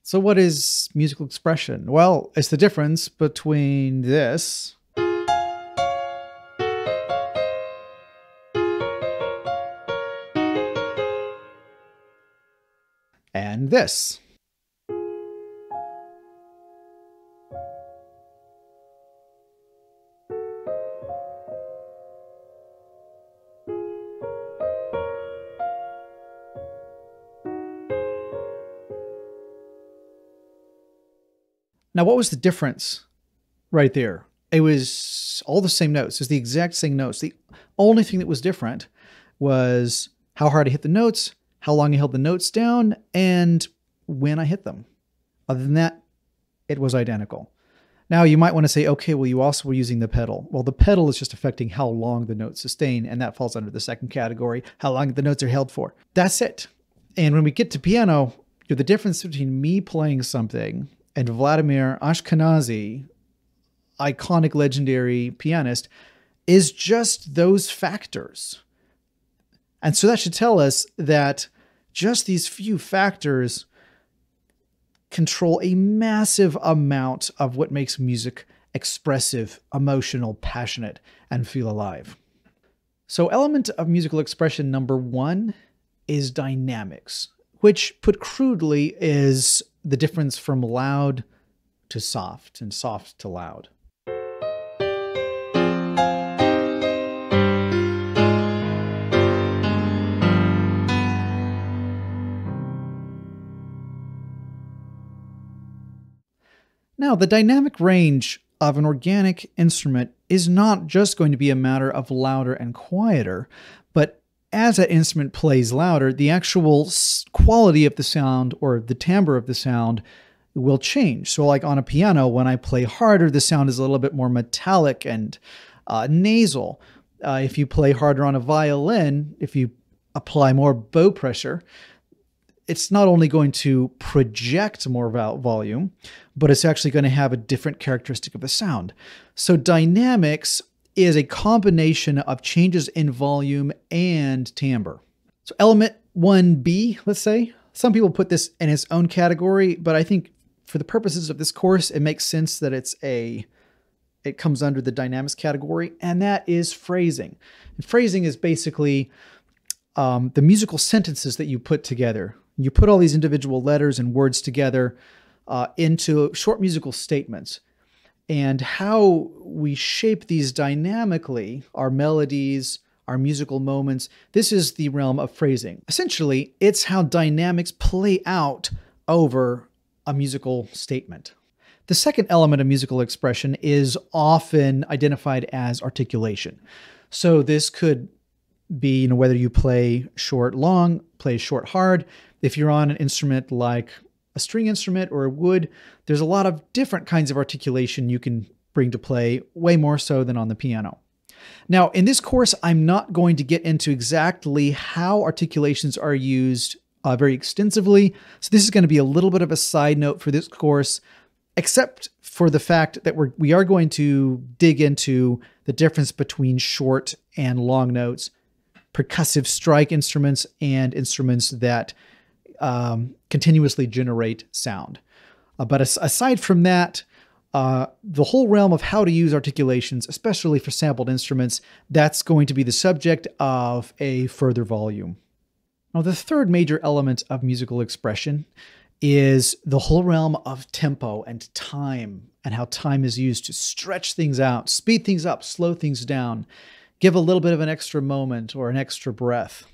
So what is musical expression? Well, it's the difference between this and this. Now, what was the difference right there? It was all the same notes. It's the exact same notes. The only thing that was different was how hard I hit the notes, how long I held the notes down, and when I hit them. Other than that, it was identical. Now, you might want to say, okay, well, you also were using the pedal. Well, the pedal is just affecting how long the notes sustain, and that falls under the second category, how long the notes are held for. That's it. And when we get to piano, the difference between me playing something and Vladimir Ashkenazy, iconic, legendary pianist, is just those factors. And so that should tell us that just these few factors control a massive amount of what makes music expressive, emotional, passionate, and feel alive. So element of musical expression number 1 is dynamics, which put crudely is the difference from loud to soft and soft to loud. Now, the dynamic range of an organic instrument is not just going to be a matter of louder and quieter, but as that instrument plays louder, the actual quality of the sound or the timbre of the sound will change. So like on a piano, when I play harder, the sound is a little bit more metallic and nasal. If you play harder on a violin, if you apply more bow pressure, it's not only going to project more volume, but it's actually going to have a different characteristic of the sound. So dynamics is a combination of changes in volume and timbre. So element 1B, let's say, some people put this in its own category, but I think for the purposes of this course, it makes sense that it comes under the dynamics category, and that is phrasing. And phrasing is basically the musical sentences that you put together. You put all these individual letters and words together into short musical statements. And how we shape these dynamically, our melodies, our musical moments, this is the realm of phrasing. Essentially, it's how dynamics play out over a musical statement. The second element of musical expression is often identified as articulation. So this could be, whether you play short, long, play short, hard. If you're on an instrument like a string instrument or a wood, there's a lot of different kinds of articulation you can bring to play, way more so than on the piano. Now, in this course, I'm not going to get into exactly how articulations are used very extensively. So this is going to be a little bit of a side note for this course, except for the fact that we are going to dig into the difference between short and long notes, percussive strike instruments, and instruments that continuously generate sound. But aside from that, the whole realm of how to use articulations, especially for sampled instruments, that's going to be the subject of a further volume. Now, the third major element of musical expression is the whole realm of tempo and time, and how time is used to stretch things out, speed things up, slow things down, give a little bit of an extra moment or an extra breath.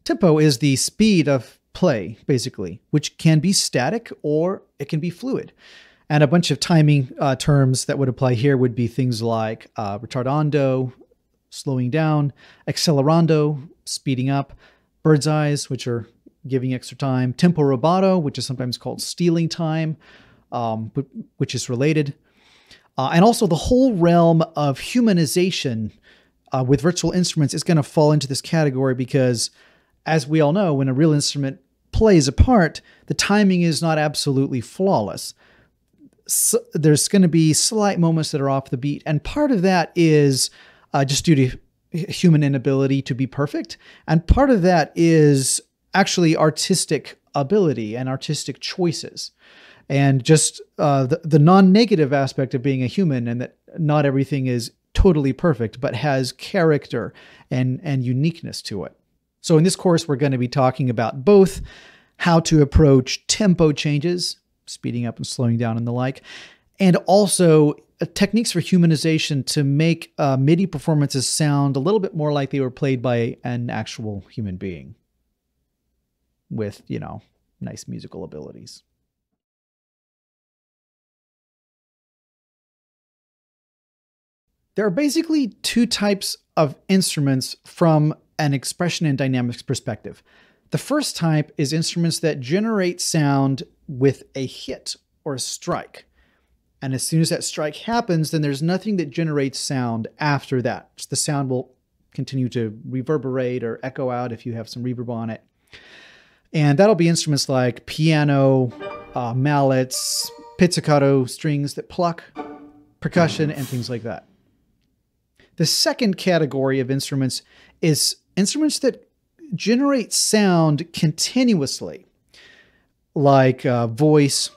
Tempo is the speed of play, basically, which can be static or it can be fluid. And a bunch of timing terms that would apply here would be things like ritardando, slowing down, accelerando, speeding up, bird's eyes, which are giving extra time, tempo rubato, which is sometimes called stealing time, which is related. And also the whole realm of humanization with virtual instruments is going to fall into this category because, as we all know, when a real instrument plays a part, the timing is not absolutely flawless. there's going to be slight moments that are off the beat. And part of that is just due to human inability to be perfect. And part of that is actually artistic ability and artistic choices. And just the non-negative aspect of being a human, and that not everything is totally perfect, but has character and uniqueness to it. So in this course, we're going to be talking about both how to approach tempo changes, speeding up and slowing down and the like, and also techniques for humanization to make MIDI performances sound a little bit more like they were played by an actual human being with, you know, nice musical abilities. There are basically two types of instruments from an expression and dynamics perspective. The first type is instruments that generate sound with a hit or a strike. And as soon as that strike happens, then there's nothing that generates sound after that. Just the sound will continue to reverberate or echo out if you have some reverb on it. And that'll be instruments like piano, mallets, pizzicato strings that pluck, percussion, and things like that. The second category of instruments is instruments that generate sound continuously, like voice,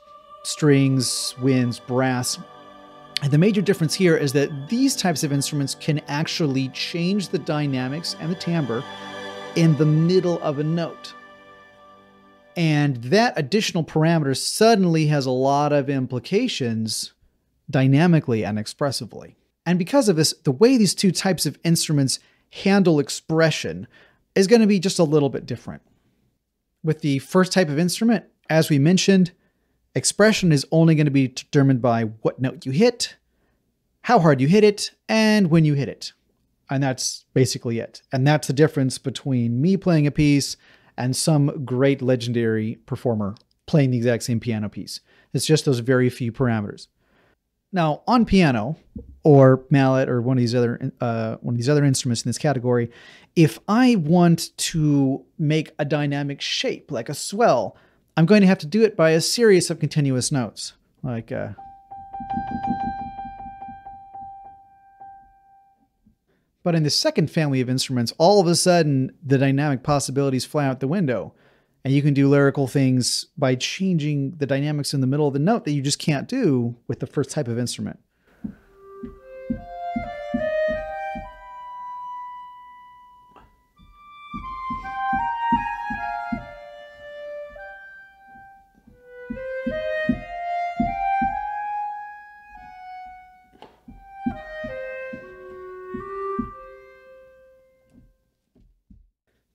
strings, winds, brass. And the major difference here is that these types of instruments can actually change the dynamics and the timbre in the middle of a note. And that additional parameter suddenly has a lot of implications dynamically and expressively. And because of this, the way these two types of instruments handle expression is going to be just a little bit different. With the first type of instrument, as we mentioned, expression is only going to be determined by what note you hit, how hard you hit it, and when you hit it. And that's basically it. And that's the difference between me playing a piece and some great legendary performer playing the exact same piano piece. It's just those very few parameters. Now, on piano or mallet or one of these other instruments in this category, if I want to make a dynamic shape like a swell, I'm going to have to do it by a series of continuous notes, like But in the second family of instruments, all of a sudden the dynamic possibilities fly out the window, and you can do lyrical things by changing the dynamics in the middle of the note that you just can't do with the first type of instrument.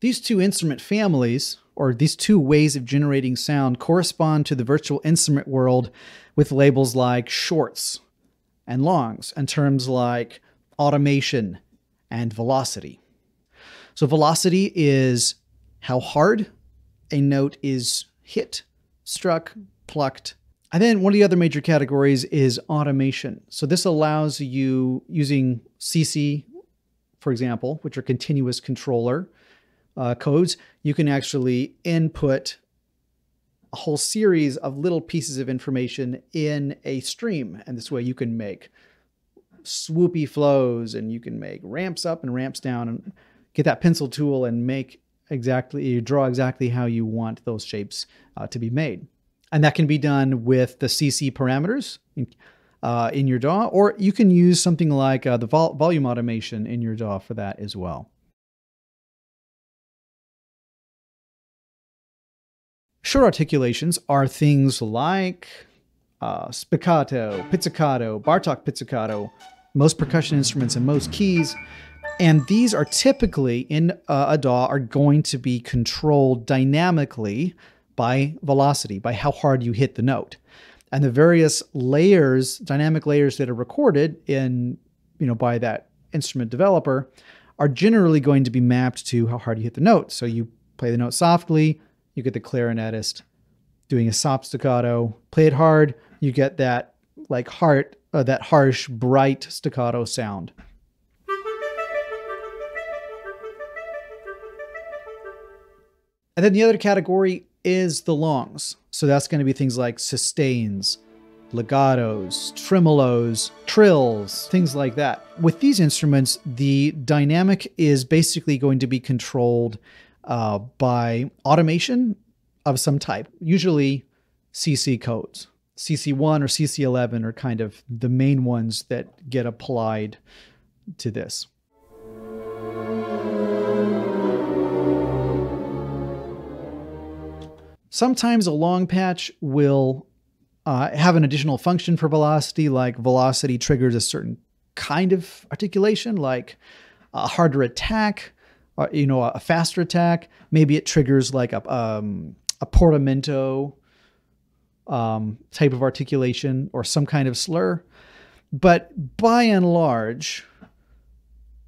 These two instrument families, or these two ways of generating sound, correspond to the virtual instrument world with labels like shorts and longs, and terms like automation and velocity. So velocity is how hard a note is hit, struck, plucked. And then one of the other major categories is automation. So this allows you, using CC, for example, which are continuous controller codes, you can actually input a whole series of little pieces of information in a stream. And this way you can make swoopy flows, and you can make ramps up and ramps down, and get that pencil tool and draw exactly how you want those shapes to be made. And that can be done with the CC parameters in your DAW, or you can use something like the volume automation in your DAW for that as well. Short articulations are things like spiccato, pizzicato, Bartok pizzicato, most percussion instruments and most keys. And these are typically in a DAW are going to be controlled dynamically by velocity, by how hard you hit the note. And the various layers, dynamic layers that are recorded in, by that instrument developer are generally going to be mapped to how hard you hit the note. So you play the note softly, you get the clarinetist doing a soft staccato. Play it hard, you get that that harsh, bright staccato sound. And then the other category is the longs. So that's going to be things like sustains, legatos, tremolos, trills, things like that. With these instruments, the dynamic is basically going to be controlled by automation of some type, usually CC codes. CC1 or CC11 are kind of the main ones that get applied to this. Sometimes a long patch will have an additional function for velocity, like velocity triggers a certain kind of articulation, like a harder attack, or, a faster attack. Maybe it triggers like a portamento type of articulation or some kind of slur. But by and large,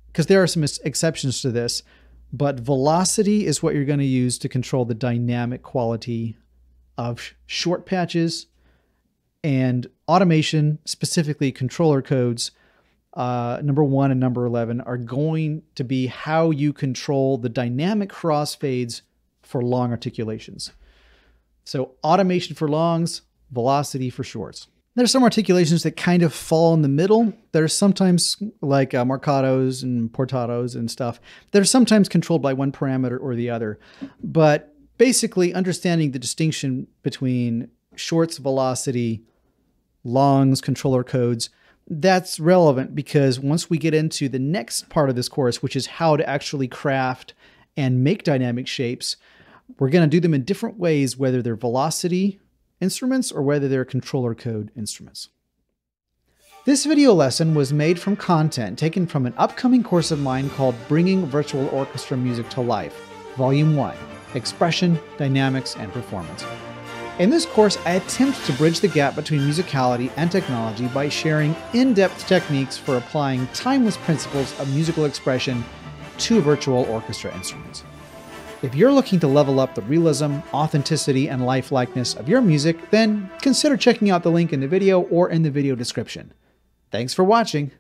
because there are some exceptions to this, but velocity is what you're going to use to control the dynamic quality of short patches, and automation, specifically controller codes, number 1 and number 11, are going to be how you control the dynamic crossfades for long articulations. So automation for longs, velocity for shorts. There's some articulations that kind of fall in the middle. There's sometimes like marcatos and portatos and stuff. They're sometimes controlled by one parameter or the other. But basically understanding the distinction between shorts, velocity, longs, controller codes, that's relevant because once we get into the next part of this course, which is how to actually craft and make dynamic shapes, we're going to do them in different ways, whether they're velocity instruments or whether they're controller code instruments. This video lesson was made from content taken from an upcoming course of mine called Bringing Virtual Orchestra Music to Life, Volume 1, Expression, Dynamics, and Performance. In this course, I attempt to bridge the gap between musicality and technology by sharing in-depth techniques for applying timeless principles of musical expression to virtual orchestra instruments. If you're looking to level up the realism, authenticity, and lifelikeness of your music, then consider checking out the link in the video or in the video description. Thanks for watching.